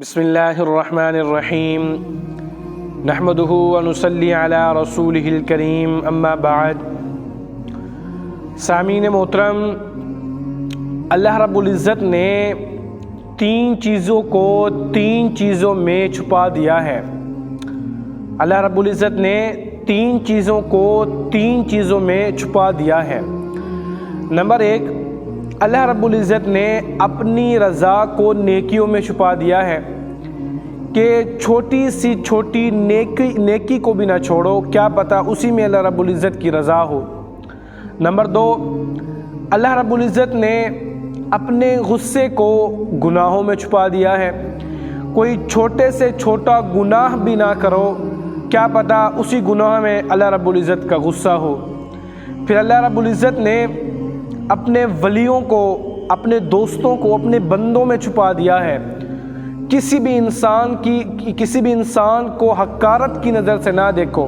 بسم اللہ الرحمن الرحیم نحمدہ ونصلی علی رسولہ الکریم اما بعد۔ سامعین محترم، اللہ رب العزت نے تین چیزوں کو تین چیزوں میں چھپا دیا ہے۔ اللہ رب العزت نے تین چیزوں کو تین چیزوں میں چھپا دیا ہے۔ نمبر ایک، اللہ رب العزت نے اپنی رضا کو نیکیوں میں چھپا دیا ہے کہ چھوٹی سی چھوٹی نیکی کو بھی نہ چھوڑو، کیا پتہ اسی میں اللہ رب العزت کی رضا ہو۔ نمبر دو، اللہ رب العزت نے اپنے غصے کو گناہوں میں چھپا دیا ہے، کوئی چھوٹے سے چھوٹا گناہ بھی نہ کرو، کیا پتہ اسی گناہ میں اللہ رب العزت کا غصہ ہو۔ پھر اللہ رب العزت نے اپنے ولیوں کو، اپنے دوستوں کو اپنے بندوں میں چھپا دیا ہے۔ کسی بھی انسان کو حقارت کی نظر سے نہ دیکھو،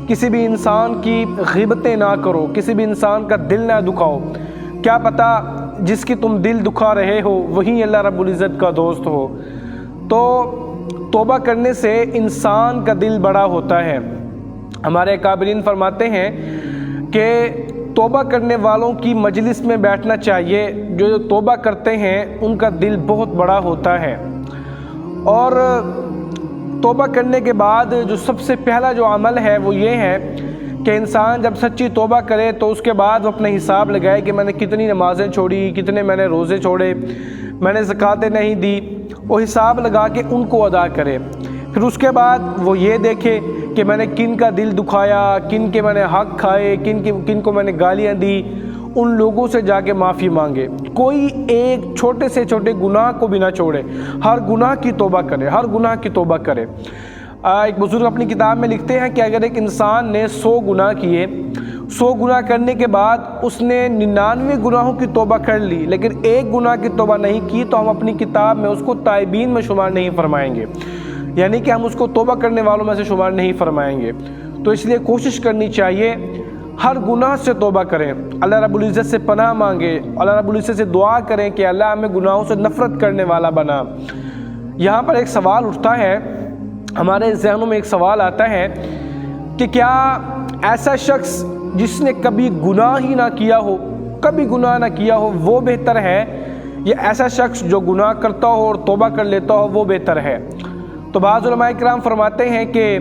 کسی بھی انسان کی غیبتیں نہ کرو، کسی بھی انسان کا دل نہ دکھاؤ، کیا پتہ جس کی تم دل دکھا رہے ہو وہی اللہ رب العزت کا دوست ہو۔ تو توبہ کرنے سے انسان کا دل بڑا ہوتا ہے۔ ہمارے اکابرین فرماتے ہیں کہ توبہ کرنے والوں کی مجلس میں بیٹھنا چاہیے، جو توبہ کرتے ہیں ان کا دل بہت بڑا ہوتا ہے۔ اور توبہ کرنے کے بعد جو سب سے پہلا جو عمل ہے وہ یہ ہے کہ انسان جب سچی توبہ کرے تو اس کے بعد وہ اپنا حساب لگائے کہ میں نے کتنی نمازیں چھوڑی، کتنے میں نے روزے چھوڑے، میں نے زکاتیں نہیں دی، وہ حساب لگا کے ان کو ادا کرے۔ پھر اس کے بعد وہ یہ دیکھے کہ میں نے کن کا دل دکھایا، کن کے میں نے حق کھائے، کن کو میں نے گالیاں دی، ان لوگوں سے جا کے معافی مانگے۔ کوئی ایک چھوٹے سے چھوٹے گناہ کو بھی نہ چھوڑے، ہر گناہ کی توبہ کرے، ہر گناہ کی توبہ کرے۔ ایک بزرگ اپنی کتاب میں لکھتے ہیں کہ اگر ایک انسان نے 100 گناہ کیے، 100 گناہ کرنے کے بعد اس نے 99 گناہوں کی توبہ کر لی لیکن ایک گناہ کی توبہ نہیں کی، تو ہم اپنی کتاب میں اس کو تائبین میں شمار نہیں فرمائیں گے، یعنی کہ ہم اس کو توبہ کرنے والوں میں سے شمار نہیں فرمائیں گے۔ تو اس لیے کوشش کرنی چاہیے ہر گناہ سے توبہ کریں، اللہ رب العزت سے پناہ مانگیں، اللہ رب العزت سے دعا کریں کہ اللہ ہمیں گناہوں سے نفرت کرنے والا بنا۔ یہاں پر ایک سوال اٹھتا ہے، ہمارے ذہنوں میں ایک سوال آتا ہے کہ کیا ایسا شخص جس نے کبھی گناہ ہی نہ کیا ہو، کبھی گناہ نہ کیا ہو، وہ بہتر ہے یا ایسا شخص جو گناہ کرتا ہو اور توبہ کر لیتا ہو وہ بہتر ہے؟ تو بعض علماء کرام فرماتے ہیں کہ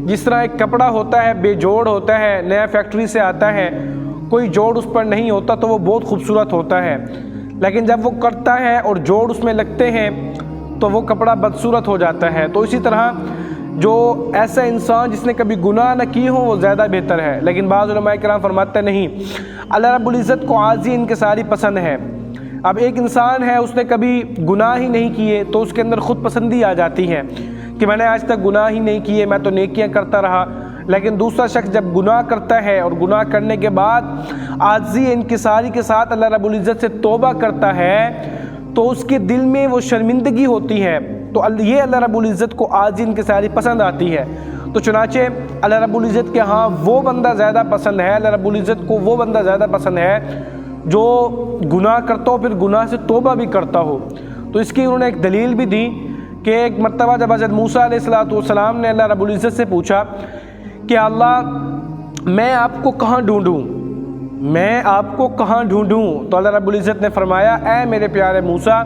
جس طرح ایک کپڑا ہوتا ہے بے جوڑ ہوتا ہے، نیا فیکٹری سے آتا ہے، کوئی جوڑ اس پر نہیں ہوتا تو وہ بہت خوبصورت ہوتا ہے، لیکن جب وہ کٹتا ہے اور جوڑ اس میں لگتے ہیں تو وہ کپڑا بدصورت ہو جاتا ہے۔ تو اسی طرح جو ایسا انسان جس نے کبھی گناہ نہ کی ہو وہ زیادہ بہتر ہے۔ لیکن بعض علماء کرام فرماتے ہیں نہیں، اللہ رب العزت کو عاجزی انکساری پسند ہے۔ اب ایک انسان ہے اس نے کبھی گناہ ہی نہیں کیے تو اس کے اندر خود پسندی آ جاتی ہے کہ میں نے آج تک گناہ ہی نہیں کیے، میں تو نیکیاں کرتا رہا۔ لیکن دوسرا شخص جب گناہ کرتا ہے اور گناہ کرنے کے بعد عاجزی انکساری کے ساتھ اللہ رب العزت سے توبہ کرتا ہے تو اس کے دل میں وہ شرمندگی ہوتی ہے، تو یہ اللہ رب العزت کو عاجزی انکساری پسند آتی ہے۔ تو چنانچہ اللہ رب العزت کے ہاں وہ بندہ زیادہ پسند ہے، اللہ رب العزت کو وہ بندہ زیادہ پسند ہے جو گناہ کرتا ہو پھر گناہ سے توبہ بھی کرتا ہو۔ تو اس کی انہوں نے ایک دلیل بھی دی کہ ایک مرتبہ جب حضرت موسیٰ علیہ السلام نے اللہ رب العزت سے پوچھا کہ اللہ میں آپ کو کہاں ڈھونڈوں، میں آپ کو کہاں ڈھونڈوں، تو اللہ رب العزت نے فرمایا اے میرے پیارے موسیٰ،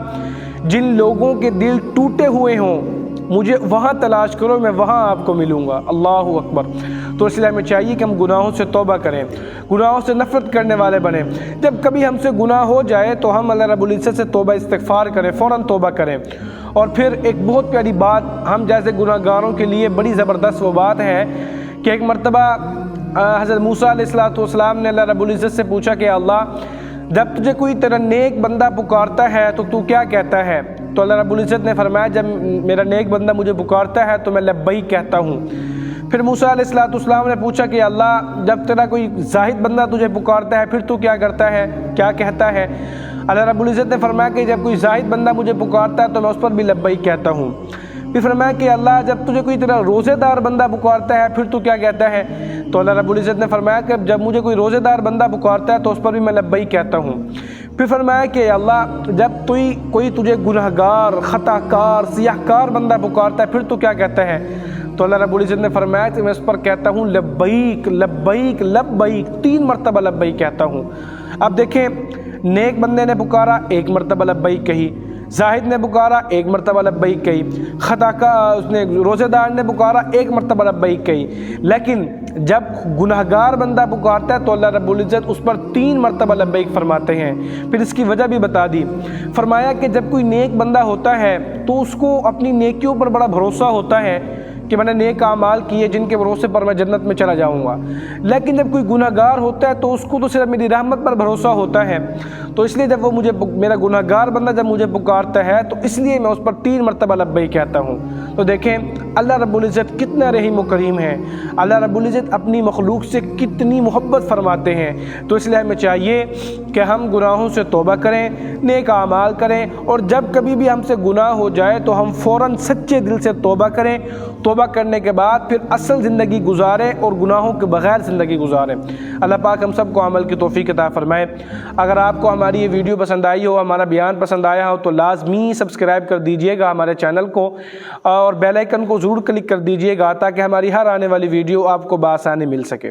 جن لوگوں کے دل ٹوٹے ہوئے ہوں مجھے وہاں تلاش کرو، میں وہاں آپ کو ملوں گا۔ اللہ اکبر۔ تو اس لیے ہمیں چاہیے کہ ہم گناہوں سے توبہ کریں، گناہوں سے نفرت کرنے والے بنیں۔ جب کبھی ہم سے گناہ ہو جائے تو ہم اللہ رب العزت سے توبہ استغفار کریں، فوراً توبہ کریں۔ اور پھر ایک بہت پیاری بات ہم جیسے گناہ گاروں کے لیے بڑی زبردست وہ بات ہے کہ ایک مرتبہ حضرت موسیٰ علیہ السلام نے اللہ رب العزت سے پوچھا کہ اللہ جب تجھے کوئی تیرا نیک بندہ پکارتا ہے تو کیا کہتا ہے؟ تو اللہ رب العزت نے فرمایا جب میرا نیک بندہ مجھے پکارتا ہے تو میں لبیک کہتا ہوں۔ پھر موسیٰ علیہ السلام نے پوچھا کہ اللہ جب تیرا کوئی زاہد بندہ تجھے پکارتا ہے پھر تو کیا کرتا ہے، کیا کہتا ہے؟ اللہ رب العزت نے فرمایا کہ جب کوئی زاہد بندہ مجھے پکارتا ہے تو میں اس پر بھی لبیک کہتا ہوں۔ پھر فرمایا کہ اللہ جب تجھے کوئی تیرا روزے دار بندہ پکارتا ہے پھر تو کیا کہتا ہے؟ تو اللہ رب العزت نے فرمایا کہ جب مجھے کوئی روزے دار بندہ پکارتا ہے تو اس پر بھی میں لبیک کہتا ہوں۔ پھر فرمایا کہ اللہ جب کوئی تجھے گنہگار، خطا کار، سیاہ کار بندہ پکارتا ہے پھر تو کیا کہتا ہے؟ تو اللہ رب العزت نے فرمایا کہ میں اس پر کہتا ہوں لبیک لبیک لبیک، 3 مرتبہ لبیک کہتا ہوں۔ اب دیکھیں، نیک بندے نے پکارا 1 مرتبہ لبیک کہی، زاہد نے پکارا 1 مرتبہ لبیک کہی، اس نے روزہ دار نے پکارا 1 مرتبہ لبیک کہی، لیکن جب گنہگار بندہ پکارتا ہے تو اللہ رب العزت اس پر 3 مرتبہ لبیک فرماتے ہیں۔ پھر اس کی وجہ بھی بتا دی، فرمایا کہ جب کوئی نیک بندہ ہوتا ہے تو اس کو اپنی نیکیوں پر بڑا بھروسہ ہوتا ہے کہ میں نے نیک اعمال کیے جن کے بھروسے پر میں جنت میں چلا جاؤں گا، لیکن جب کوئی گنہگار ہوتا ہے تو اس کو تو صرف میری رحمت پر بھروسہ ہوتا ہے، تو اس لیے جب وہ میرا گنہگار بندہ جب مجھے پکارتا ہے تو اس لیے میں اس پر 3 مرتبہ لبیک کہتا ہوں۔ تو دیکھیں اللہ رب العزت کتنا رحیم و کریم ہے، اللہ رب العزت اپنی مخلوق سے کتنی محبت فرماتے ہیں، تو اس لیے ہمیں چاہیے کہ ہم گناہوں سے توبہ کریں، نیک اعمال کریں، اور جب کبھی بھی ہم سے گناہ ہو جائے تو ہم فوراً سچے دل سے توبہ کریں، توبہ کرنے کے بعد پھر اصل زندگی گزاریں اور گناہوں کے بغیر زندگی گزاریں۔ اللہ پاک ہم سب کو عمل کی توفیق عطا فرمائے۔ اگر آپ کو ہماری یہ ویڈیو پسند آئی ہو، ہمارا بیان پسند آیا ہو تو لازمی سبسکرائب کر دیجئے گا ہمارے چینل کو، اور بیل آئیکن کو ضرور کلک کر دیجئے گا تاکہ ہماری ہر آنے والی ویڈیو آپ کو بآسانی مل سکے۔